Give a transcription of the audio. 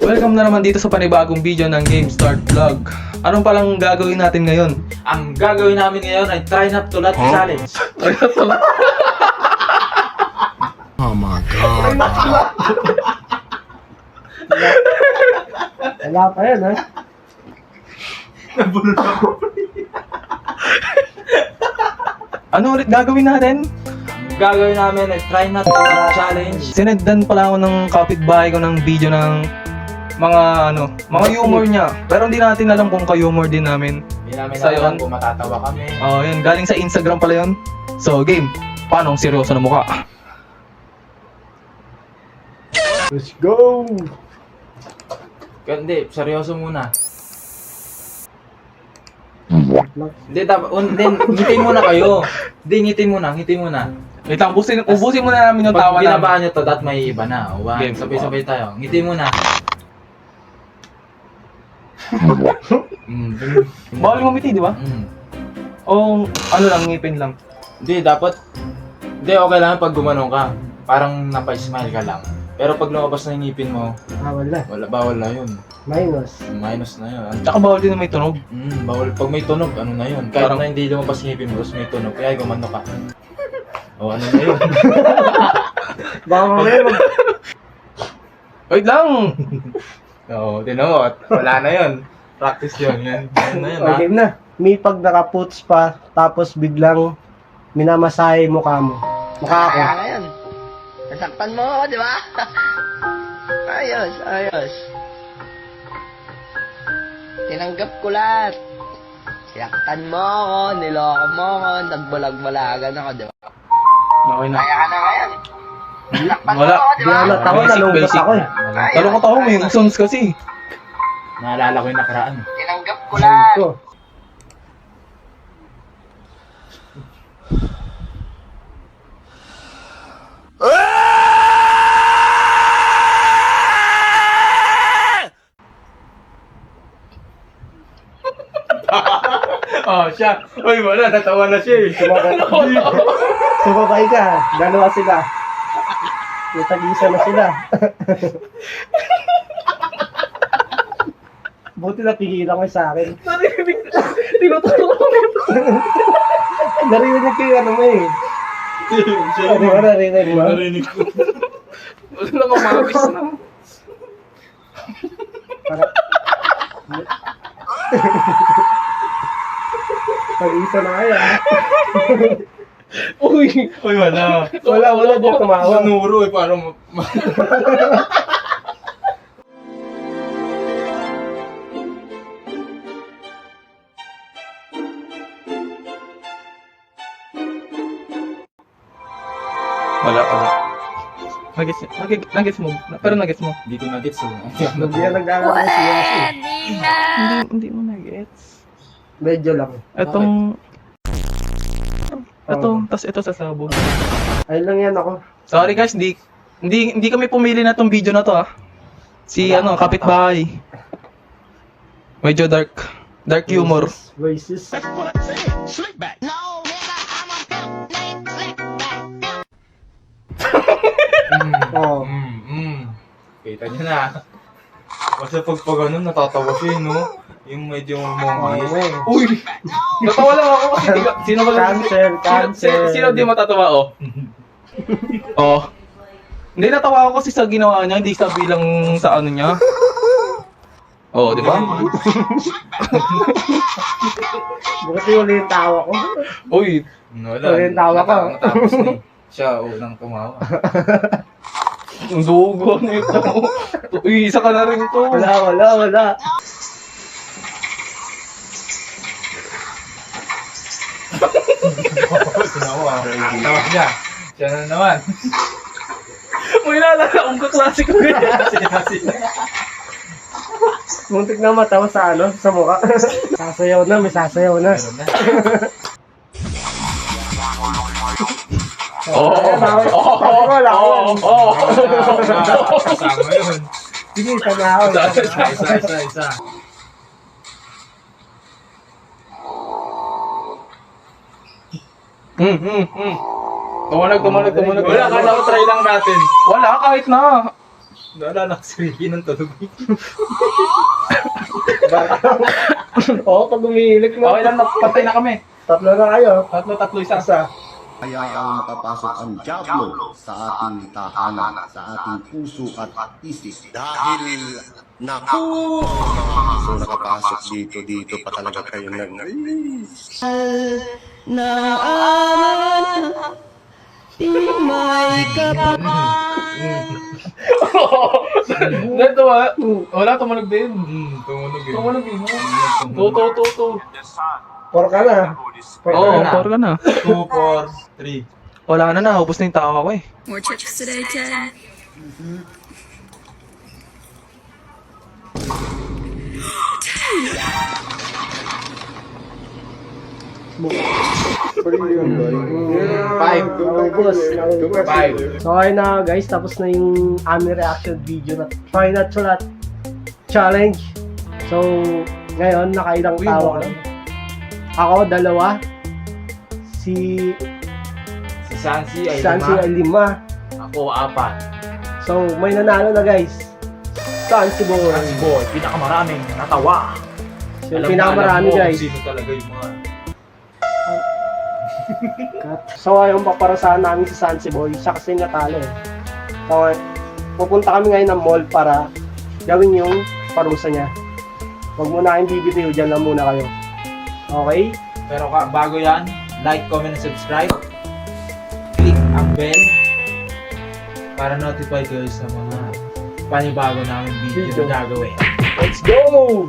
Welcome na naman dito sa panibagong video ng Game Start Vlog. Anong palang gagawin natin ngayon? Ang gagawin namin ngayon ay try not to lot challenge. Oh my God. Wala pa yan, ha? Ano ulit gagawin natin? Ang gagawin namin ay try not to lot challenge. Sinendan pala ako ng kapitbahay ko ng video ng mga humor niya. Pero hindi natin alam kung ka-humor din namin. Hindi namin Sa'yo, alam kung matatawa kami. Oh, yun. Galing sa Instagram pala yun. So, game. Paano ang seryoso na mukha? Let's go! Hindi, seryoso muna. Hindi, ngitin muna kayo. Hindi, ngitin muna. Wait lang, ubusin muna namin yung tawa Pag namin. binabaan nyo to, that may iba na. O, Game. sabay-sabay tayo. Ngitin muna. Bawal ngumiti, di ba? O ano lang, ngipin lang. Hindi, dapat. Hindi, okay lang pag gumanong ka. Parang napa-smile ka lang. Pero pag lumabas na yung ngipin mo, Bawal na. bawal na yun. Minus. Minus na yun. Tsaka bawal din na may tunog. Bawal. Pag may tunog, ano na yun? Kahit Parang- na hindi lumabas yung ngipin mo, tapos may tunog, kaya gumano ka. O, ano na yun? Baka mamaya Wait lang! Oo, tinawat. Wala na yun. Practice yun. Yan na yun, ha? Okay na. May pag nakaputs pa, tapos biglang minamasahe mukha mo. Mukha ako. Kaya ngayon, nasaktan mo ako, di ba? Ayos. Tinanggap ko lahat. Sinaktan mo ako, niloko mo ako, nagbalag-balagan ako, di ba? Okay na. Kaya ka na ngayon. Nasaktan mo Wala. ako, di Di ba? ako natawa, nalungkot basic. ako eh. Talungkot ako, may sons kasi. Naalala ko yung nakaraan. Tinanggap ko lahat. Ko. Oh, siya. Uy, wala. Natawa na siya eh. Sumabay ka. Dalawa sila. Natag-isa na sila. Buti napigilan ko sa akin. Narinig ko yung ano mo eh. Ano ba narinig mo? Narinig ko. Wala lang umabis na. Para- Pag-isa na kaya. Uy! Uy, wala. Wala dyan tumawa. Manuro eh, parang... Wala. Nagets mo. Pero nagets mo. Hindi ko na-gets eh. Hindi yan nag-aaral si Yossi. Hindi mo nagets. Medyo lang. Ito, tas ito sa sabog. Ayun lang yan ako. Sorry guys, hindi kami pumili na tong video na to ah. Si kapitbahay. Medyo dark humor. Racist. No, nigga, I'm a pimp named Slickback. Oo. Kita niyo na. Kasi pag ganun, natatawa siya eh, no? Yung medyo mongi. Uy! Natawa lang ako kasi sino ba Cancel. Sino di matatawa oh? Oh. Hindi natawa ako kasi sa ginawa niya, hindi sa bilang sa ano niya. Oh, di ba? Buti ulit yung tawa ko. Uy, Wala. Ito yung tawa ko. Natapos na eh. Siya, unang tumawa. ang dugo nito. Uy, isa ka na rin to. Wala. Tumawa. Tawa siya. Siya na naman. May naalala akong kaklase ko ganyan. Muntik na matawa sa sa mukha. Sasayaw na, may sasayaw na. Meron na. Kasama yun. Sige, isa na ako. Isa. Tumanag. Wala, kala ko try lang natin. Wala, kahit na. Naalala ko si Ricky ng tulog. Oo, pag umiilik mo. Okay lang, patay na kami. Tatlo na kayo. Tatlo, isa. Isa. Hayaang makapasok ang Diablo sa ating tahanan, sa ating puso at isip. Dahil, naku, so nakapasok dito pa talaga kayo Dito wala, tumunog din. Tumunog eh. Tumunog din. To. Por ka na. Oo, na. por ka na. 2, 4, 3. Wala na, ubos na yung tao ko eh. More chips today, Ted. Naubos. Five. So ayun na guys, tapos na yung aming reaction video na try not to lot challenge. So ngayon, nakailang tao ka. Ako, 2. Si Si Sansi ay Sansi ay 5. Ako, 4. So may nanalo na guys. Sansi Boy. Sansi Boy, pinakamaraming natawa. So yung pinakamarami guys. Sino talaga yung mga... So ayun, paparasahan namin si Sansi Boy. Siya kasi natalo eh. So pupunta kami ngayon ng mall para gawin yung parusa niya. Huwag muna kayong bibitiw, dyan lang muna kayo. Okay? Pero bago yan, like, comment, and subscribe. Click ang bell para notify kayo sa mga panibago namin video na gagawin. Let's go!